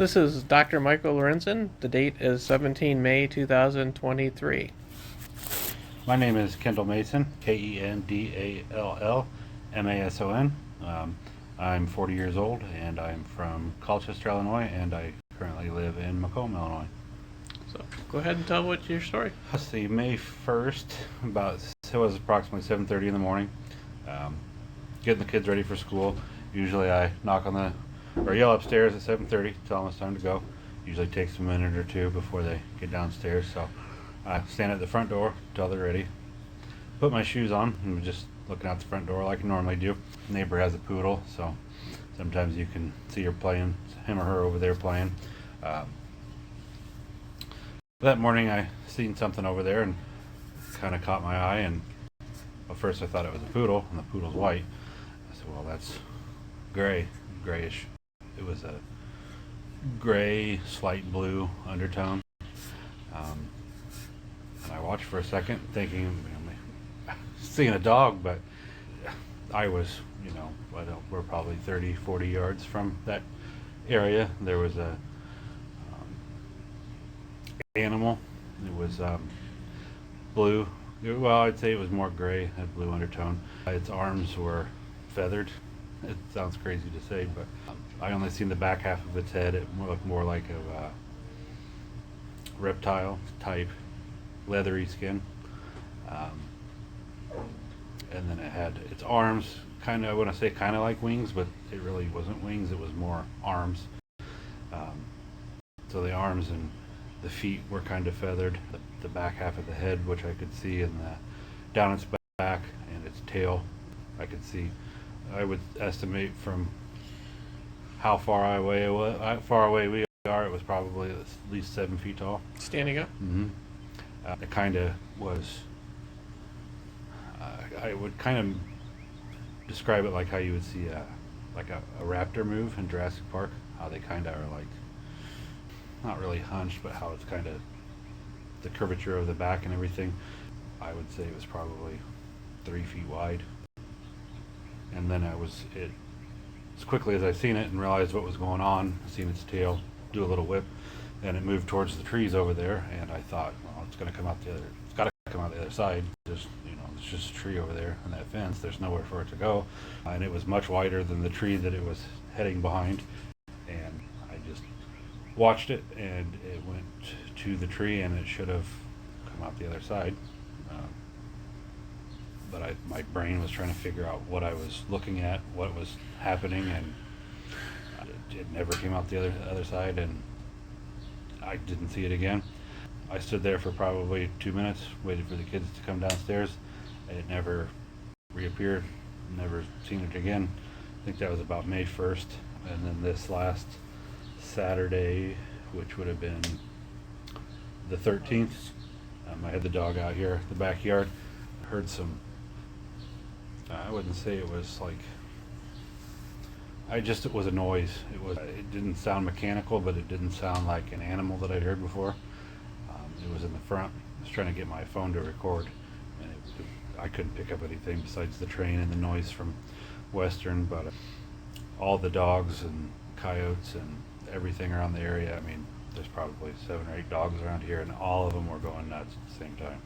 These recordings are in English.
This is Dr. Michael Lorenzen. The date is 17 May 2023. My name is Kendall Mason, Kendall Mason. I'm 40 years old and I'm from Colchester, Illinois, and I currently live in Macomb, Illinois. So go ahead and tell what your story. Let's see, May 1st, it was approximately 7:30 in the morning. Getting the kids ready for school. Usually I yell upstairs at 7:30, tell them it's time to go. Usually takes a minute or two before they get downstairs, so I stand at the front door till they're ready. Put my shoes on and I'm just looking out the front door like I normally do. Neighbor has a poodle, so sometimes you can see her playing, him or her over there playing. That morning I seen something over there and kind of caught my eye, and at first I thought it was a poodle, and the poodle's white. I said, well, that's grayish. It was a gray, slight blue undertone. And I watched for a second thinking, seeing a dog, but I was, we're probably 30, 40 yards from that area. There was a animal. It was blue. Well, I'd say it was more gray, had blue undertone. Its arms were feathered. It sounds crazy to say, but I only seen the back half of its head. It looked more like a reptile type, leathery skin. And then it had its arms, kind of, I want to say kind of like wings, but it really wasn't wings, it was more arms. So the arms and the feet were kind of feathered. The back half of the head, which I could see, and down its back and its tail, I could see. I would estimate from how far away we are, it was probably at least 7 feet tall. Standing up? Mm-hmm. It kind of was. I would kind of describe it like how you would see a raptor move in Jurassic Park. How they kind of are like, not really hunched, but how it's kind of the curvature of the back and everything. I would say it was probably 3 feet wide. And then as quickly as I seen it and realized what was going on, seen its tail do a little whip, and it moved towards the trees over there, and I thought, well, it's got to come out the other side. It's just a tree over there and that fence. There's nowhere for it to go. And it was much wider than the tree that it was heading behind. And I just watched it, and it went to the tree, and it should have come out the other side. But my brain was trying to figure out what I was looking at, what was happening, and it never came out the other side, and I didn't see it again. I stood there for probably 2 minutes, waited for the kids to come downstairs, and it never reappeared. Never seen it again. I think that was about May 1st, and then this last Saturday, which would have been the 13th, I had the dog out here in the backyard. Heard some, I wouldn't say it was like, it was a noise. It didn't sound mechanical, but it didn't sound like an animal that I'd heard before. It was in the front. I was trying to get my phone to record, and I couldn't pick up anything besides the train and the noise from Western, but all the dogs and coyotes and everything around the area. I mean, there's probably 7 or 8 dogs around here, and all of them were going nuts at the same time.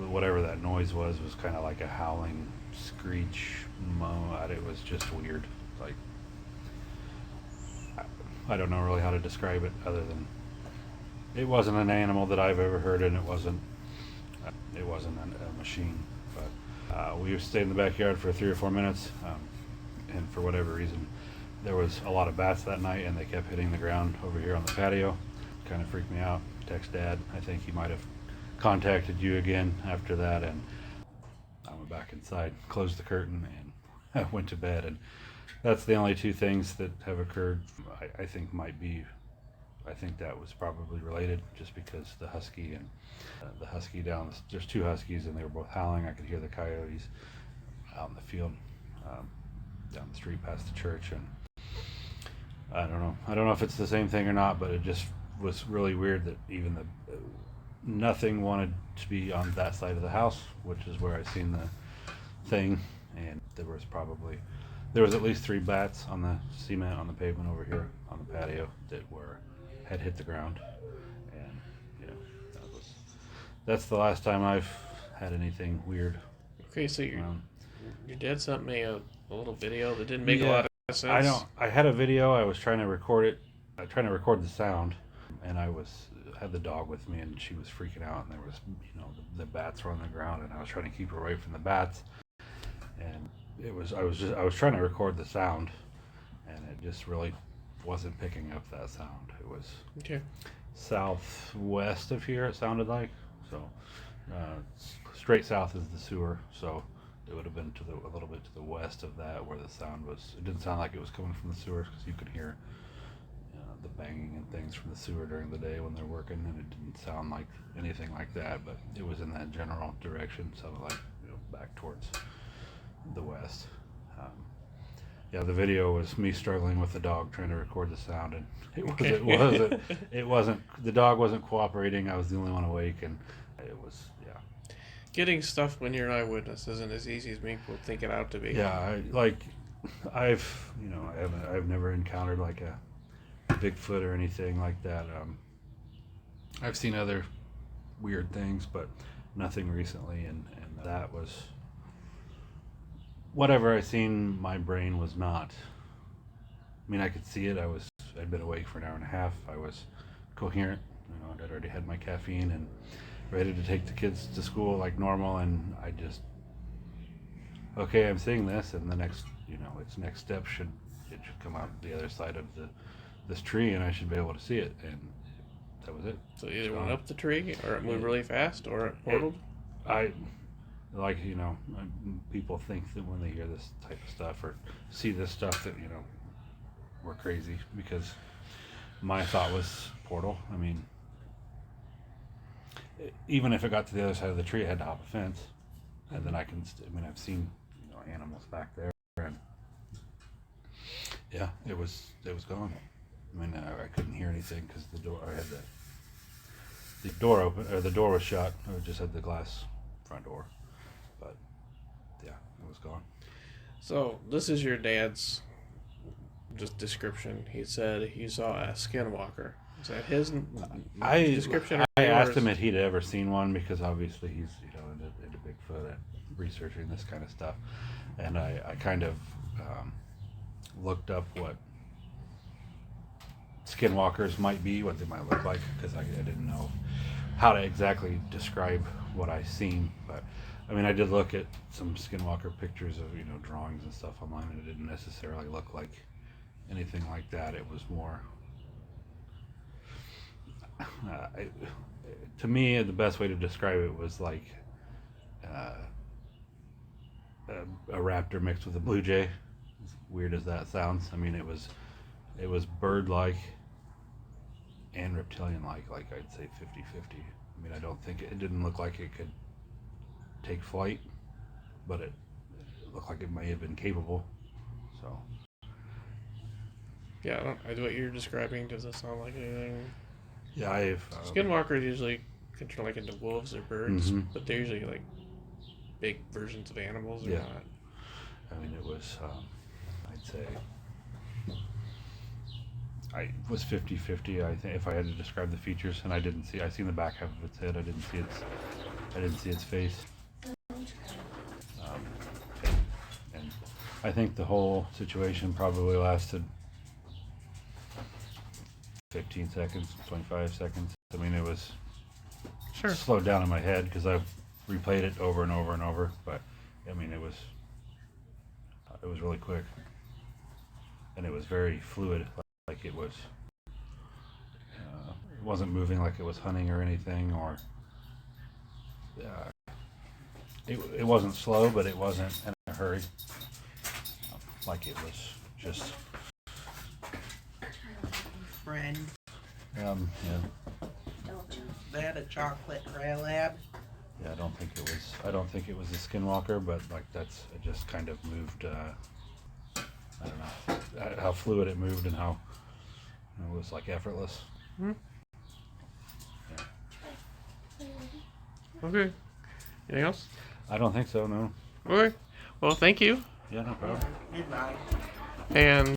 Whatever that noise was kind of like a howling screech moan. It was just weird. Like, I don't know really how to describe it other than it wasn't an animal that I've ever heard, and it wasn't a machine. But we stayed in the backyard for 3 or 4 minutes, and for whatever reason, there was a lot of bats that night, and they kept hitting the ground over here on the patio. Kind of freaked me out. Text Dad. I think he might have contacted you again after that, and I went back inside, closed the curtain, and I went to bed. And that's the only 2 things that have occurred. I think that was probably related, just because the husky there's 2 huskies, and they were both howling. I could hear the coyotes out in the field, down the street past the church, and I don't know if it's the same thing or not, but it just was really weird that even nothing wanted to be on that side of the house, which is where I seen the thing, and there was probably There was at least 3 bats on the cement on the pavement over here on the patio that had hit the ground, and you know that's the last time I've had anything weird. Okay, so your dad sent me a little video that didn't make a Yeah, lot of sense. I had a video. I was trying to record it. Trying to record the sound, and had the dog with me, and she was freaking out, and there was the bats were on the ground, and I was trying to keep her away from the bats, and I was trying to record the sound, and it just really wasn't picking up that sound. It was Okay. southwest of here. It sounded like so. Straight south is the sewer, so it would have been a little bit to the west of that where the sound was. It didn't sound like it was coming from the sewers because you could hear the banging and things from the sewer during the day when they're working, and it didn't sound like anything like that. But it was in that general direction, sounded like back towards the west. Yeah, the video was me struggling with the dog trying to record the sound, and it wasn't. The dog wasn't cooperating. I was the only one awake, and it was Getting stuff when you're an eyewitness isn't as easy as people think it out to be. Yeah, I've never encountered like a Bigfoot or anything like that. I've seen other weird things, but nothing recently, and that was whatever I seen. My brain was not. I mean, I could see it. I'd been awake for an hour and a half. I was coherent. I'd already had my caffeine and ready to take the kids to school like normal, and I just okay, I'm seeing this, and the next its next step should come out the other side of this tree, and I should be able to see it, and that was it. So it either went up the tree, or it moved really fast, or it portaled. People think that when they hear this type of stuff or see this stuff that we're crazy, because my thought was portal. I mean, even if it got to the other side of the tree, I had to hop a fence, and then I've seen animals back there, and yeah, it was gone. I mean, I couldn't hear anything because the door open, or the door was shut. I just had the glass front door, but yeah, it was gone. So this is your dad's just description. He said he saw a skinwalker. Is that his description? I asked him if he'd ever seen one, because obviously he's into Bigfoot and researching this kind of stuff, and I kind of looked up what skinwalkers might be, what they might look like, because I didn't know how to exactly describe what I seen. But I mean, I did look at some skinwalker pictures of drawings and stuff online, and it didn't necessarily look like anything like that. It was more to me, the best way to describe it was like a raptor mixed with a blue jay. As weird as that sounds, I mean, it was bird-like and reptilian-like. Like I'd say 50-50. I mean, I don't think it didn't look like it could take flight, but it looked like it may have been capable. So yeah, what you're describing doesn't sound like anything. yeah, I've Skinwalkers usually can turn like into wolves or birds, mm-hmm. but they're usually like big versions of animals. Or Yeah. not. I mean, it was, I'd say, I was 50-50. I think if I had to describe the features, and I seen the back half of its head. I didn't see its face. And I think the whole situation probably lasted 15 seconds, 25 seconds. I mean, it was slowed down in my head because I've replayed it over and over and over. But I mean, it was really quick, and it was very fluid. Like it wasn't moving like it was hunting or anything, or it wasn't slow, but it wasn't in a hurry. Like it was just. Friend. Yeah. They had a chocolate gray lab. Yeah, I don't think it was a skinwalker, but like it just kind of moved. I don't know how fluid it moved and how it was like effortless. Hmm. Yeah. Okay. Anything else? I don't think so. No. Okay. Well, thank you. Yeah, no problem. Goodbye. And